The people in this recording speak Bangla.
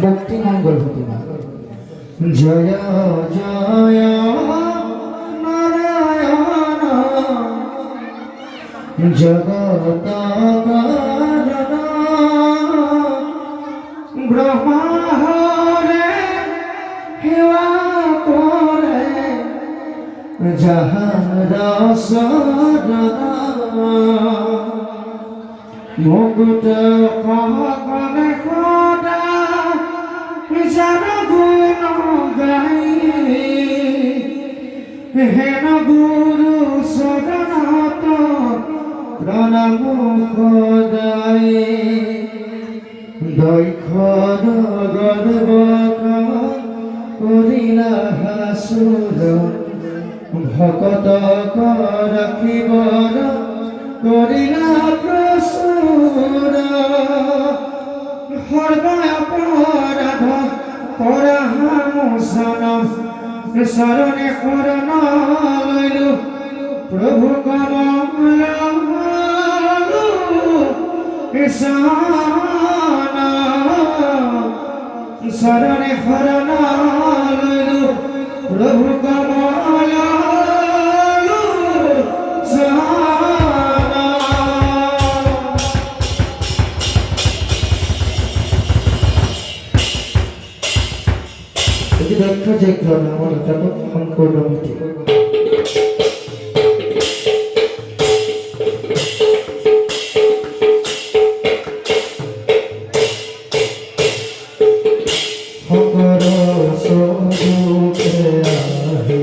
মুক্তি মঙ্গল হতে জয় জয় নারায়ণ জগত ব্রহ্মা হরে হেওয়া করে যাহার সরনা মুকুট কনে খোদা যার গুণ গাই হেন গুরু সদনত প্রণাম খোদাই দৈখর গর্ব করিলা হাসুর ভকত রাখিবর করিলা প্রসুর হৃদয় অপরাধ পরাহামোসন শরণে করণ লইলু প্রভু কমল শরণে শরণ লইলু প্রভু কমল দেখা যায় গ্রহণ আমার তেমন সম্পূর্ণ মিটে হকর সরূপে আহি